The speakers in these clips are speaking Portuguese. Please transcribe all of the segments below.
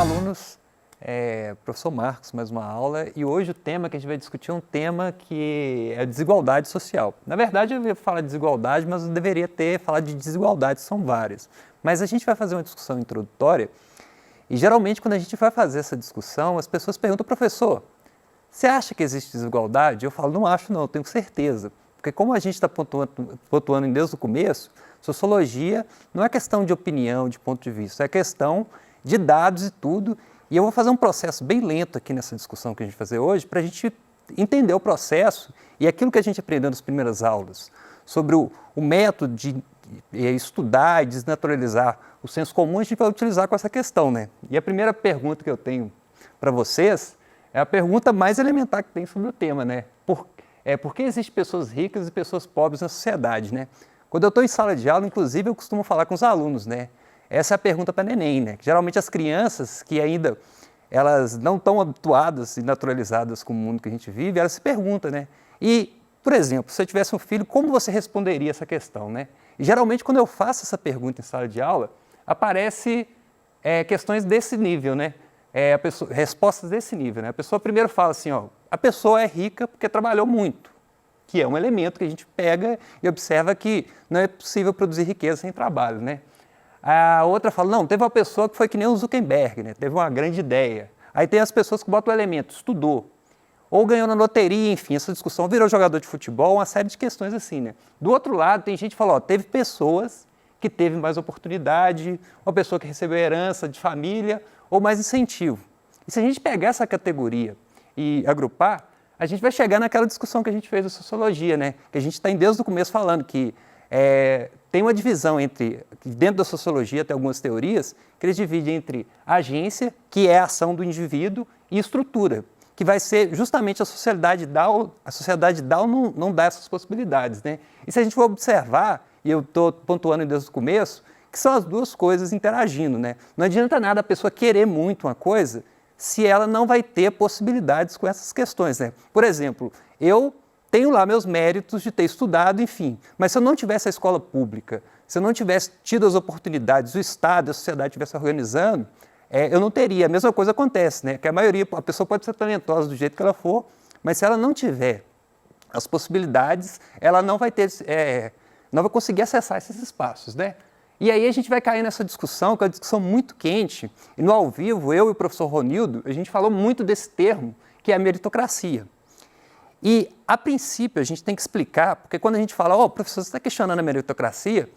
Olá, alunos. Professor Marcos, mais uma aula. E hoje o tema que a gente vai discutir é um tema que é a desigualdade social. Na verdade, eu ia falar de desigualdade, mas eu deveria ter falado de desigualdades, são várias. Mas a gente vai fazer uma discussão introdutória e, geralmente, quando a gente vai fazer essa discussão, as pessoas perguntam, professor, você acha que existe desigualdade? Eu falo, não acho não, eu tenho certeza. Porque como a gente está pontuando desde o começo, sociologia não é questão de opinião, de ponto de vista, é questão de dados e tudo. E eu vou fazer um processo bem lento aqui nessa discussão que a gente vai fazer hoje, para a gente entender o processo e aquilo que a gente aprendeu nas primeiras aulas, sobre o método de estudar e desnaturalizar o senso comum, a gente vai utilizar com essa questão, né? E a primeira pergunta que eu tenho para vocês é a pergunta mais elementar que tem sobre o tema, né? Por que existem pessoas ricas e pessoas pobres na sociedade, né? Quando eu estou em sala de aula, inclusive, eu costumo falar com os alunos, né? Essa é a pergunta para neném, né? Geralmente as crianças que ainda elas não estão habituadas e naturalizadas com o mundo que a gente vive, elas se perguntam, né? E, por exemplo, se eu tivesse um filho, como você responderia essa questão, né? E geralmente quando eu faço essa pergunta em sala de aula, aparece questões desse nível, né? Respostas desse nível, né? A pessoa primeiro fala assim, ó, a pessoa é rica porque trabalhou muito, que é um elemento que a gente pega e observa que não é possível produzir riqueza sem trabalho, né? A outra fala, não, teve uma pessoa que foi que nem o Zuckerberg, né? Teve uma grande ideia. Aí tem as pessoas que botam o elemento, estudou, ou ganhou na loteria, enfim, essa discussão virou jogador de futebol, uma série de questões assim, né? Do outro lado, tem gente que fala, ó, teve pessoas que teve mais oportunidade, uma pessoa que recebeu herança de família, ou mais incentivo. E se a gente pegar essa categoria e agrupar, a gente vai chegar naquela discussão que a gente fez da sociologia, né? Que a gente está desde o começo falando que tem uma divisão entre, dentro da sociologia tem algumas teorias, que eles dividem entre agência, que é a ação do indivíduo, e estrutura, que vai ser justamente a sociedade dá ou não dá essas possibilidades, né? E se a gente for observar, e eu estou pontuando desde o começo, que são as duas coisas interagindo, né? Não adianta nada a pessoa querer muito uma coisa se ela não vai ter possibilidades com essas questões, né? Por exemplo, eu tenho lá meus méritos de ter estudado, enfim, mas se eu não tivesse a escola pública, se eu não tivesse tido as oportunidades, o Estado, a sociedade estivesse organizando, eu não teria. A mesma coisa acontece, né? Que a pessoa pode ser talentosa do jeito que ela for, mas se ela não tiver as possibilidades, ela não vai ter, não vai conseguir acessar esses espaços, né? E aí a gente vai cair nessa discussão, que é uma discussão muito quente, e no ao vivo, eu e o professor Ronildo, a gente falou muito desse termo, que é a meritocracia. E, a princípio, a gente tem que explicar, porque quando a gente fala, professor, você está questionando a meritocracia?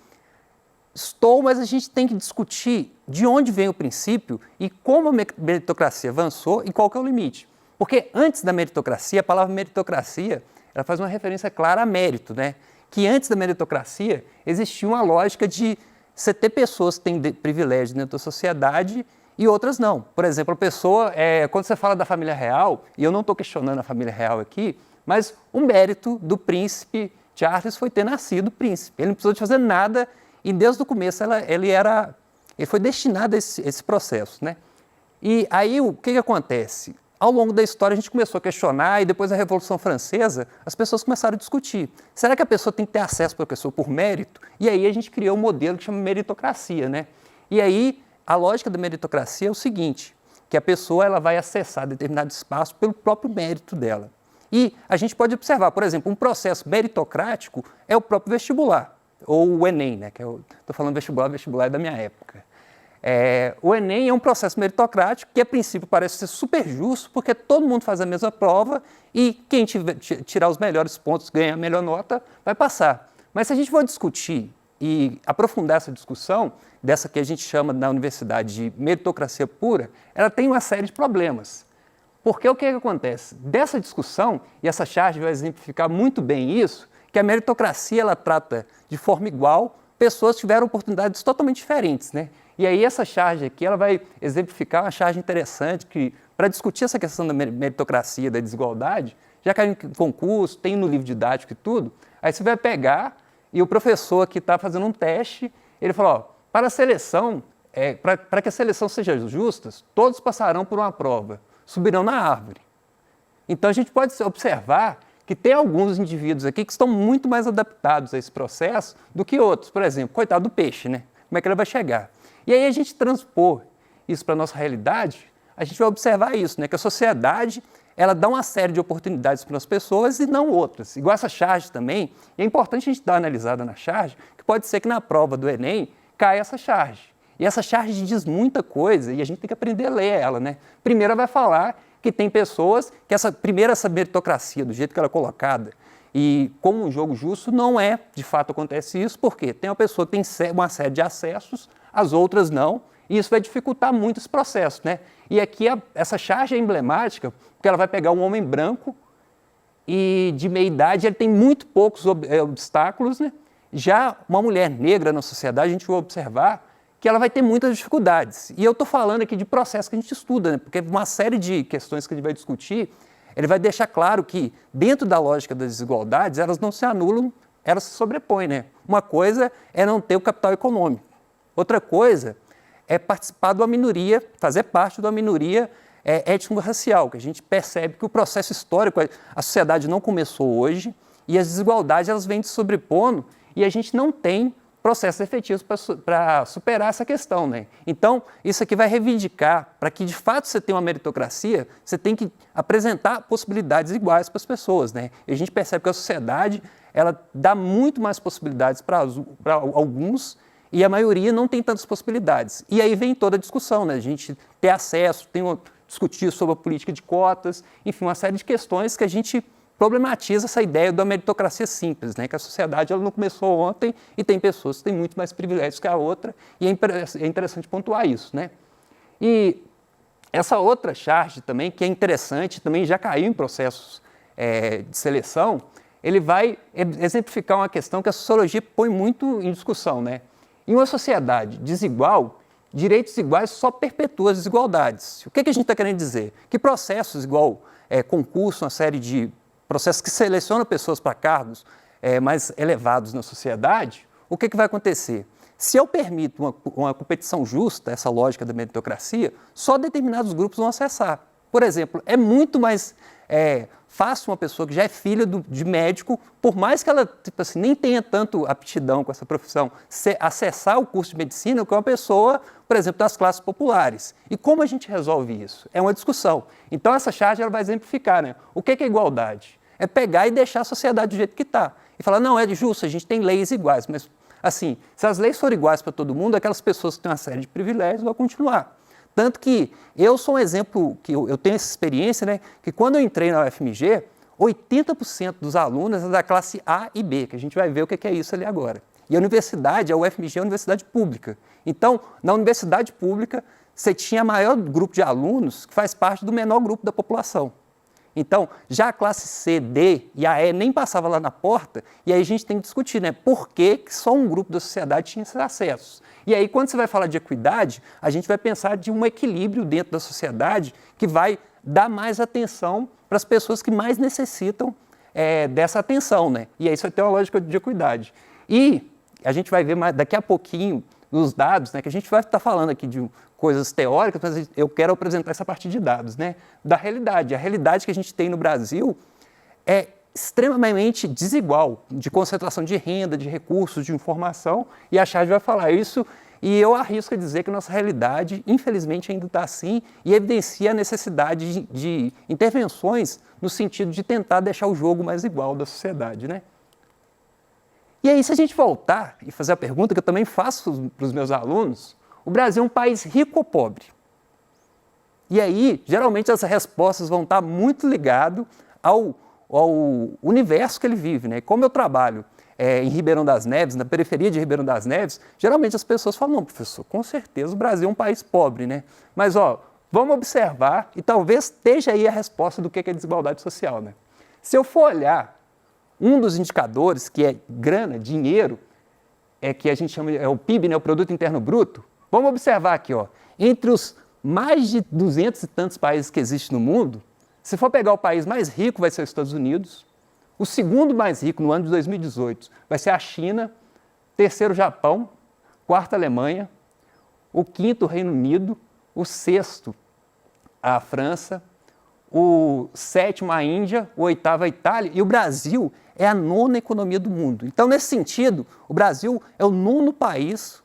Estou, mas a gente tem que discutir de onde vem o princípio e como a meritocracia avançou e qual que é o limite. Porque antes da meritocracia, a palavra meritocracia, ela faz uma referência clara a mérito, né? Que antes da meritocracia existia uma lógica de você ter pessoas que têm privilégio dentro da sociedade e outras não. Por exemplo, a pessoa, quando você fala da família real, e eu não estou questionando a família real aqui, mas o mérito do príncipe Charles foi ter nascido príncipe. Ele não precisou de fazer nada e desde o começo ele foi destinado a esse processo, né? E aí o que acontece? Ao longo da história a gente começou a questionar e depois da Revolução Francesa as pessoas começaram a discutir. Será que a pessoa tem que ter acesso à pessoa por mérito? E aí a gente criou um modelo que chama meritocracia, né? E aí a lógica da meritocracia é o seguinte, que a pessoa ela vai acessar determinado espaço pelo próprio mérito dela. E a gente pode observar, por exemplo, um processo meritocrático é o próprio vestibular, ou o Enem, né? Que eu estou falando vestibular é da minha época. O Enem é um processo meritocrático que, a princípio, parece ser super justo, porque todo mundo faz a mesma prova e quem tirar os melhores pontos, ganhar a melhor nota, vai passar. Mas se a gente for discutir e aprofundar essa discussão, dessa que a gente chama na universidade de meritocracia pura, ela tem uma série de problemas. Porque o que acontece? Dessa discussão, e essa charge vai exemplificar muito bem isso, que a meritocracia ela trata de forma igual pessoas que tiveram oportunidades totalmente diferentes, né? E aí essa charge aqui ela vai exemplificar uma charge interessante que, para discutir essa questão da meritocracia, da desigualdade, já caiu em concurso, tem no livro didático e tudo, aí você vai pegar e o professor que está fazendo um teste, ele fala, para a seleção, para que a seleção seja justa, todos passarão por uma prova, subirão na árvore. Então a gente pode observar que tem alguns indivíduos aqui que estão muito mais adaptados a esse processo do que outros. Por exemplo, coitado do peixe, né? Como é que ele vai chegar? E aí a gente transpor isso para a nossa realidade, a gente vai observar isso, né? Que a sociedade ela dá uma série de oportunidades para as pessoas e não outras. Igual essa charge também, e é importante a gente dar uma analisada na charge, que pode ser que na prova do Enem caia essa charge. E essa charge diz muita coisa e a gente tem que aprender a ler ela, né? Primeiro, ela vai falar que tem pessoas que essa meritocracia, do jeito que ela é colocada, e como um jogo justo, não é, de fato acontece isso, porque tem uma pessoa que tem uma série de acessos, as outras não, e isso vai dificultar muito esse processo, né? E aqui essa charge é emblemática, porque ela vai pegar um homem branco e de meia idade, ele tem muito poucos obstáculos, né? Já uma mulher negra na sociedade, a gente vai observar que ela vai ter muitas dificuldades. E eu estou falando aqui de processo que a gente estuda, né? Porque uma série de questões que a gente vai discutir, ele vai deixar claro que, dentro da lógica das desigualdades, elas não se anulam, elas se sobrepõem, né? Uma coisa é não ter o capital econômico. Outra coisa é participar de uma minoria, fazer parte de uma minoria étnico-racial, que a gente percebe que o processo histórico, a sociedade não começou hoje e as desigualdades elas vêm se sobrepondo e a gente não tem processos efetivos para superar essa questão, né? Então, isso aqui vai reivindicar, para que de fato você tenha uma meritocracia, você tem que apresentar possibilidades iguais para as pessoas, né? E a gente percebe que a sociedade, ela dá muito mais possibilidades para alguns e a maioria não tem tantas possibilidades. E aí vem toda a discussão, né? A gente ter acesso, discutir sobre a política de cotas, enfim, uma série de questões que a gente problematiza essa ideia da meritocracia simples, né? Que a sociedade ela não começou ontem e tem pessoas que têm muito mais privilégios que a outra e é interessante pontuar isso, né? E essa outra charge também, que é interessante, também já caiu em processos de seleção, ele vai exemplificar uma questão que a sociologia põe muito em discussão, né? Em uma sociedade desigual, direitos iguais só perpetuam as desigualdades. O que a gente está querendo dizer? Que processos igual concurso, uma série de processos que selecionam pessoas para cargos mais elevados na sociedade, o que vai acontecer? Se eu permito uma competição justa, essa lógica da meritocracia, só determinados grupos vão acessar. Por exemplo, é muito mais fácil uma pessoa que já é filha de médico, por mais que ela tipo assim, nem tenha tanto aptidão com essa profissão, acessar o curso de medicina que uma pessoa, por exemplo, das classes populares. E como a gente resolve isso? É uma discussão. Então, essa charge ela vai exemplificar, né? O que é igualdade? É pegar e deixar a sociedade do jeito que está. E falar, não, é justo, a gente tem leis iguais, mas, assim, se as leis forem iguais para todo mundo, aquelas pessoas que têm uma série de privilégios vão continuar. Tanto que eu sou um exemplo, que eu tenho essa experiência, né, que quando eu entrei na UFMG, 80% dos alunos é da classe A e B, que a gente vai ver o que é isso ali agora. E a universidade, a UFMG é uma universidade pública. Então, na universidade pública, você tinha maior grupo de alunos que faz parte do menor grupo da população. Então, já a classe C, D e a E nem passava lá na porta, e aí a gente tem que discutir, né, por que só um grupo da sociedade tinha esses acessos. E aí, quando você vai falar de equidade, a gente vai pensar de um equilíbrio dentro da sociedade que vai dar mais atenção para as pessoas que mais necessitam dessa atenção, né? E aí isso vai ter uma lógica de equidade. E a gente vai ver daqui a pouquinho nos dados, né, que a gente vai estar falando aqui de coisas teóricas, mas eu quero apresentar essa parte de dados, né, da realidade. A realidade que a gente tem no Brasil é extremamente desigual, de concentração de renda, de recursos, de informação, e a Charge vai falar isso, e eu arrisco a dizer que a nossa realidade, infelizmente, ainda está assim, e evidencia a necessidade de intervenções no sentido de tentar deixar o jogo mais igual da sociedade, né? E aí, se a gente voltar e fazer a pergunta que eu também faço para os meus alunos, o Brasil é um país rico ou pobre? E aí, geralmente, as respostas vão estar muito ligadas ao universo que ele vive, né? Como eu trabalho em Ribeirão das Neves, na periferia de Ribeirão das Neves, geralmente as pessoas falam, não, professor, com certeza o Brasil é um país pobre, né? Mas, vamos observar e talvez esteja aí a resposta do que é desigualdade social, né? Se eu for olhar um dos indicadores, que é grana, dinheiro, que a gente chama o PIB, né, o Produto Interno Bruto, vamos observar aqui, entre os mais de 200 e tantos países que existem no mundo, se for pegar o país mais rico, vai ser os Estados Unidos, o segundo mais rico no ano de 2018 vai ser a China, terceiro o Japão, quarto a Alemanha, o quinto o Reino Unido, o sexto a França, o sétimo a Índia, o oitavo a Itália, e o Brasil é a nona economia do mundo. Então, nesse sentido, o Brasil é o nono país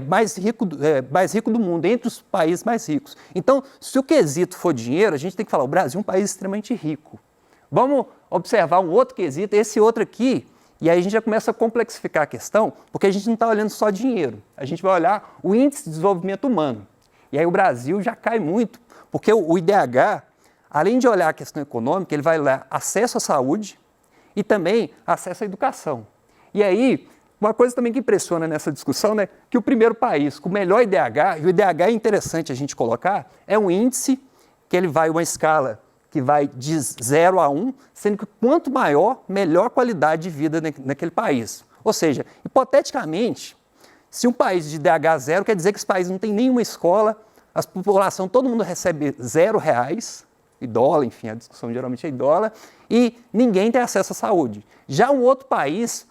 mais rico do mundo, entre os países mais ricos. Então, se o quesito for dinheiro, a gente tem que falar, o Brasil é um país extremamente rico. Vamos observar um outro quesito, esse outro aqui, e aí a gente já começa a complexificar a questão, porque a gente não está olhando só dinheiro, a gente vai olhar o índice de desenvolvimento humano. E aí o Brasil já cai muito, porque o IDH, além de olhar a questão econômica, ele vai olhar acesso à saúde e também acesso à educação. E aí, uma coisa também que impressiona nessa discussão, né, que o primeiro país com o melhor IDH, e o IDH é interessante a gente colocar, é um índice que ele vai uma escala que vai de 0 a 1, sendo que quanto maior, melhor qualidade de vida naquele país. Ou seja, hipoteticamente, se um país de IDH 0, quer dizer que esse país não tem nenhuma escola, a população, todo mundo recebe R$0, e dólar, enfim, a discussão geralmente é em dólar, e ninguém tem acesso à saúde. Já um outro país,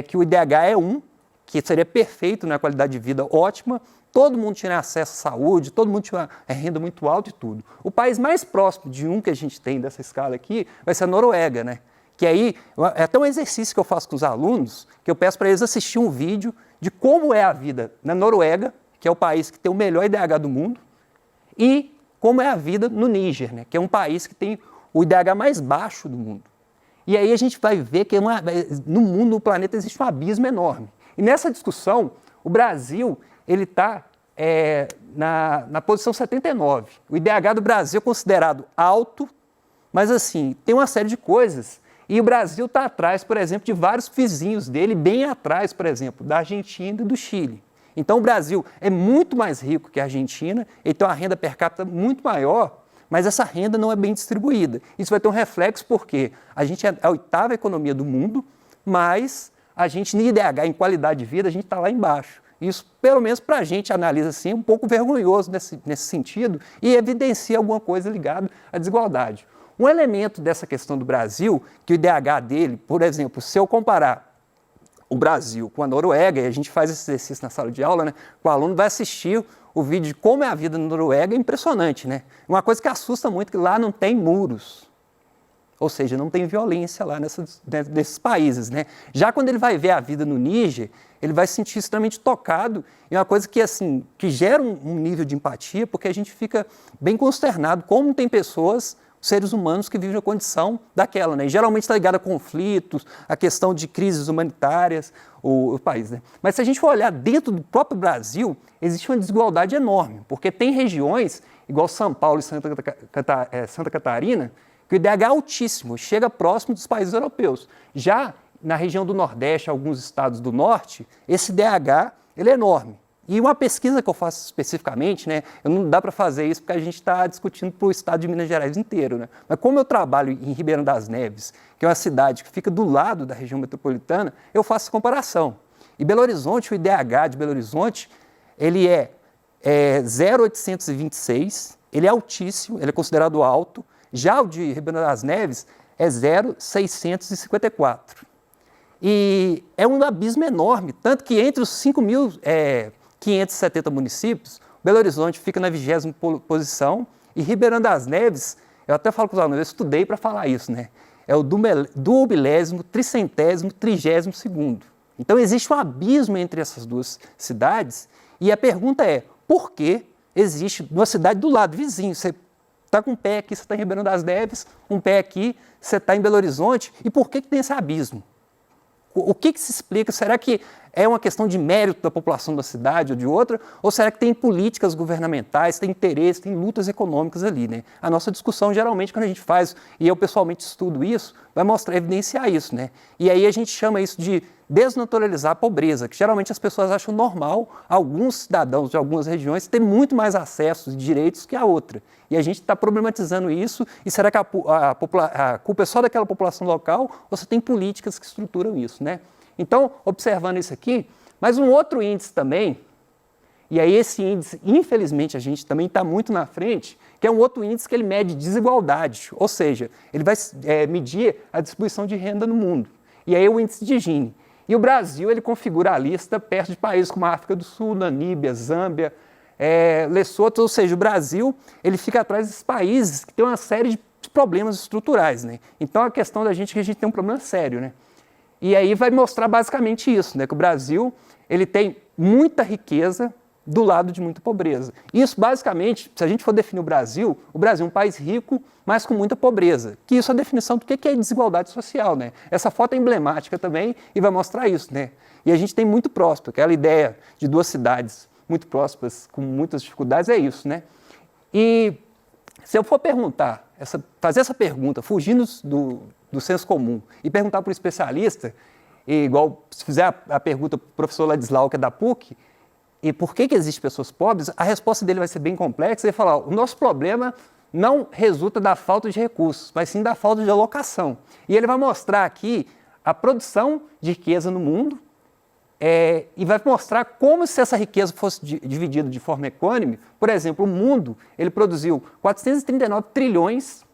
que o IDH é 1, que seria perfeito, né, qualidade de vida ótima, todo mundo tinha acesso à saúde, todo mundo tinha uma renda muito alta e tudo. O país mais próximo de um que a gente tem dessa escala aqui vai ser a Noruega, né? Que aí é até um exercício que eu faço com os alunos, que eu peço para eles assistir um vídeo de como é a vida na Noruega, que é o país que tem o melhor IDH do mundo, e como é a vida no Níger, né? Que é um país que tem o IDH mais baixo do mundo. E aí a gente vai ver que no mundo, no planeta, existe um abismo enorme. E nessa discussão, o Brasil ele está na posição 79. O IDH do Brasil é considerado alto, mas assim, tem uma série de coisas. E o Brasil está atrás, por exemplo, de vários vizinhos dele, bem atrás, por exemplo, da Argentina e do Chile. Então o Brasil é muito mais rico que a Argentina, ele tem uma renda per capita muito maior, mas essa renda não é bem distribuída. Isso vai ter um reflexo porque a gente é a 8ª economia do mundo, mas a gente, no IDH, em qualidade de vida, a gente está lá embaixo. Isso, pelo menos para a gente, analisa assim, é um pouco vergonhoso nesse sentido e evidencia alguma coisa ligada à desigualdade. Um elemento dessa questão do Brasil, que o IDH dele, por exemplo, se eu comparar o Brasil com a Noruega, e a gente faz esse exercício na sala de aula, né, o aluno vai assistir o vídeo de como é a vida na Noruega, é impressionante, né? Uma coisa que assusta muito é que lá não tem muros. Ou seja, não tem violência lá nesses países, né? Já quando ele vai ver a vida no Níger, ele vai se sentir extremamente tocado, e é uma coisa que, assim, que gera um nível de empatia, porque a gente fica bem consternado como tem pessoas, seres humanos que vivem na condição daquela, né? E geralmente está ligado a conflitos, a questão de crises humanitárias, o país, né? Mas se a gente for olhar dentro do próprio Brasil, existe uma desigualdade enorme, porque tem regiões, igual São Paulo e Santa Catarina, que o IDH é altíssimo, chega próximo dos países europeus. Já na região do Nordeste, alguns estados do Norte, esse IDH ele é enorme. E uma pesquisa que eu faço especificamente, né, não dá para fazer isso porque a gente está discutindo para o estado de Minas Gerais inteiro, né? Mas como eu trabalho em Ribeirão das Neves, que é uma cidade que fica do lado da região metropolitana, eu faço comparação. E Belo Horizonte, o IDH de Belo Horizonte, ele é 0,826, ele é altíssimo, ele é considerado alto. Já o de Ribeirão das Neves é 0,654. E é um abismo enorme, tanto que entre os 5.570 municípios, Belo Horizonte fica na 20ª posição e Ribeirão das Neves, eu até falo com os alunos, eu estudei para falar isso, né? É o duobilésimo, tricentésimo, 32º. Então existe um abismo entre essas duas cidades e a pergunta é, por que existe uma cidade do lado, vizinho, você está com um pé aqui, você está em Ribeirão das Neves, um pé aqui, você está em Belo Horizonte, e por que tem esse abismo? O que se explica? Será que é uma questão de mérito da população da cidade ou de outra? Ou será que tem políticas governamentais, tem interesse, tem lutas econômicas ali, né? A nossa discussão, geralmente, quando a gente faz, e eu pessoalmente estudo isso, vai mostrar, evidenciar isso, né? E aí a gente chama isso de desnaturalizar a pobreza, que geralmente as pessoas acham normal alguns cidadãos de algumas regiões ter muito mais acessos e direitos que a outra. E a gente está problematizando isso, e será que a culpa é só daquela população local, ou você tem políticas que estruturam isso, né? Então, observando isso aqui, mas um outro índice também, e aí esse índice, infelizmente, a gente também está muito na frente, que é um outro índice que ele mede desigualdade, ou seja, ele vai medir a distribuição de renda no mundo. E aí é o índice de Gini. E o Brasil, ele configura a lista perto de países como a África do Sul, Namíbia, Zâmbia, Lesoto, ou seja, o Brasil, ele fica atrás desses países que têm uma série de problemas estruturais, né? Então a questão da gente é que a gente tem um problema sério, né? E aí vai mostrar basicamente isso, né? Que o Brasil ele tem muita riqueza do lado de muita pobreza. Isso, basicamente, se a gente for definir o Brasil é um país rico, mas com muita pobreza. Que isso é a definição do que é desigualdade social, né? Essa foto é emblemática também e vai mostrar isso, né? E a gente tem muito próspero, aquela ideia de duas cidades muito prósperas, com muitas dificuldades, é isso, né? E se eu for perguntar, fazer essa pergunta, fugindo do senso comum, e perguntar para um especialista, igual se fizer a pergunta para o professor Ladislau, que é da PUC, e por que existem pessoas pobres, a resposta dele vai ser bem complexa. Ele vai falar, o nosso problema não resulta da falta de recursos, mas sim da falta de alocação. E ele vai mostrar aqui a produção de riqueza no mundo e vai mostrar como se essa riqueza fosse dividida de forma equânime. Por exemplo, o mundo ele produziu 439 trilhões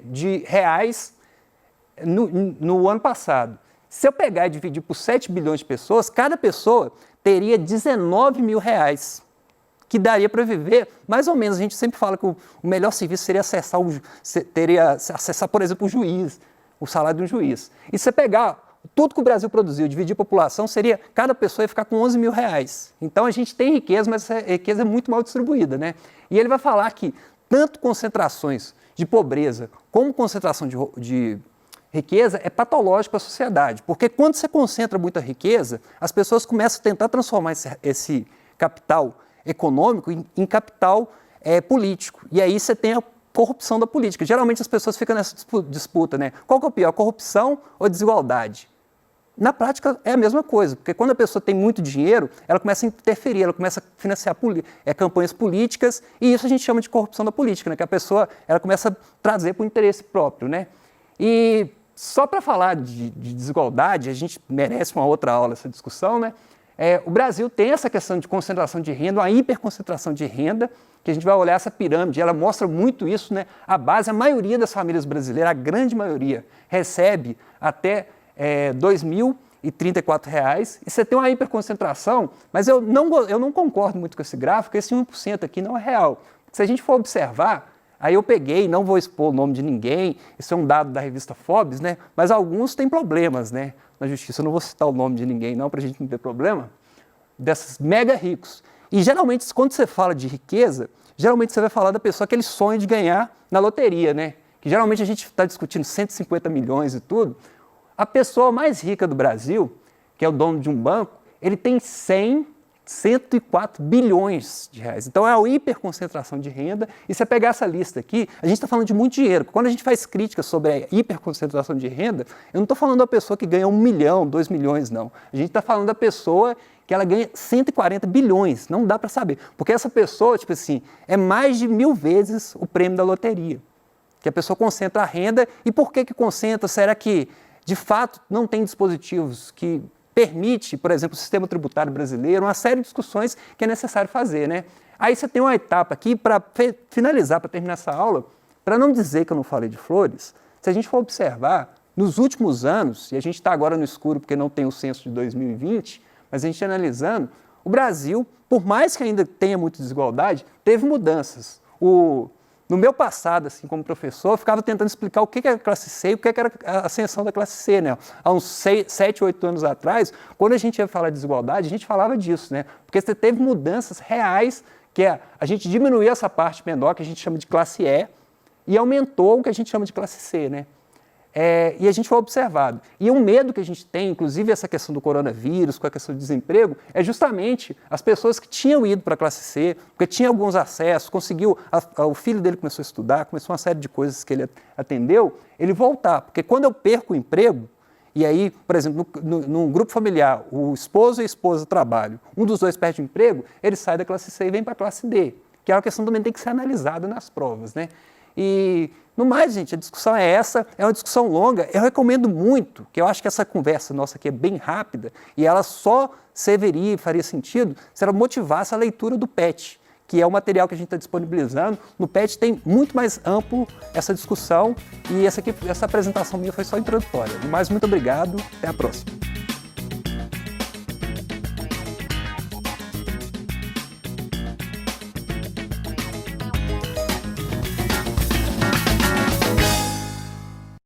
de reais no ano passado. Se eu pegar e dividir por 7 bilhões de pessoas, cada pessoa teria 19 mil reais, que daria para viver, mais ou menos. A gente sempre fala que o melhor serviço seria acessar, por exemplo, o juiz, o salário de um juiz. E se você pegar tudo que o Brasil produziu, dividir a população, cada pessoa ia ficar com 11 mil reais. Então a gente tem riqueza, mas essa riqueza é muito mal distribuída, né? E ele vai falar que tanto concentrações de pobreza como concentração de riqueza é patológico para a sociedade, porque quando você concentra muita riqueza, as pessoas começam a tentar transformar esse capital econômico em capital político. E aí você tem a corrupção da política. Geralmente as pessoas ficam nessa disputa, né? Qual que é o pior, corrupção ou desigualdade? Na prática é a mesma coisa, porque quando a pessoa tem muito dinheiro, ela começa a interferir, ela começa a financiar campanhas políticas, e isso a gente chama de corrupção da política, né? Que a pessoa ela começa a trazer para o interesse próprio, né? E só para falar de desigualdade, a gente merece uma outra aula essa discussão, né? O Brasil tem essa questão de concentração de renda, uma hiperconcentração de renda, que a gente vai olhar essa pirâmide, ela mostra muito isso, né? A maioria das famílias brasileiras, a grande maioria, recebe até R$2.034, e você tem uma hiperconcentração, mas eu não concordo muito com esse gráfico, esse 1% aqui não é real. Se a gente for observar, aí eu peguei, não vou expor o nome de ninguém, isso é um dado da revista Forbes, né? Mas alguns têm problemas, né? Na justiça, eu não vou citar o nome de ninguém não, para a gente não ter problema, desses mega ricos. E geralmente, quando você fala de riqueza, geralmente você vai falar da pessoa que ele sonha de ganhar na loteria, né? Que geralmente a gente está discutindo 150 milhões e tudo. A pessoa mais rica do Brasil, que é o dono de um banco, ele tem 104 bilhões de reais. Então é a hiperconcentração de renda. E se você pegar essa lista aqui, a gente está falando de muito dinheiro. Quando a gente faz críticas sobre a hiperconcentração de renda, eu não estou falando da pessoa que ganha 1 milhão, 2 milhões, não. A gente está falando da pessoa que ela ganha 140 bilhões. Não dá para saber. Porque essa pessoa, tipo assim, é mais de 1000 vezes o prêmio da loteria. Que a pessoa concentra a renda. E por que concentra? Será que, de fato, não tem dispositivos que permite, por exemplo, o sistema tributário brasileiro, uma série de discussões que é necessário fazer, né? Aí você tem uma etapa aqui para finalizar, para terminar essa aula, para não dizer que eu não falei de flores, se a gente for observar, nos últimos anos, e a gente está agora no escuro porque não tem o censo de 2020, mas a gente analisando, o Brasil, por mais que ainda tenha muita desigualdade, teve mudanças. No meu passado, assim, como professor, eu ficava tentando explicar o que era a classe C e o que era a ascensão da classe C, né? Há uns 7, 8 anos atrás, quando a gente ia falar de desigualdade, a gente falava disso, né? Porque você teve mudanças reais, que a gente diminuiu essa parte menor, que a gente chama de classe E, e aumentou o que a gente chama de classe C, né? E a gente foi observado. E um medo que a gente tem, inclusive essa questão do coronavírus, com a questão do desemprego, é justamente as pessoas que tinham ido para a classe C, porque tinha alguns acessos, o filho dele começou a estudar, começou uma série de coisas que ele atendeu, ele voltar. Porque quando eu perco o emprego, e aí, por exemplo, num grupo familiar, o esposo e a esposa trabalham, um dos dois perde o emprego, ele sai da classe C e vem para a classe D, que é uma questão também que tem que ser analisada nas provas, né? E, no mais, gente, a discussão é essa, é uma discussão longa. Eu recomendo muito, que eu acho que essa conversa nossa aqui é bem rápida, e ela só serviria e faria sentido se ela motivasse a leitura do PET, que é o material que a gente está disponibilizando. No PET tem muito mais amplo essa discussão, e essa apresentação minha foi só introdutória. No mais, muito obrigado, até a próxima.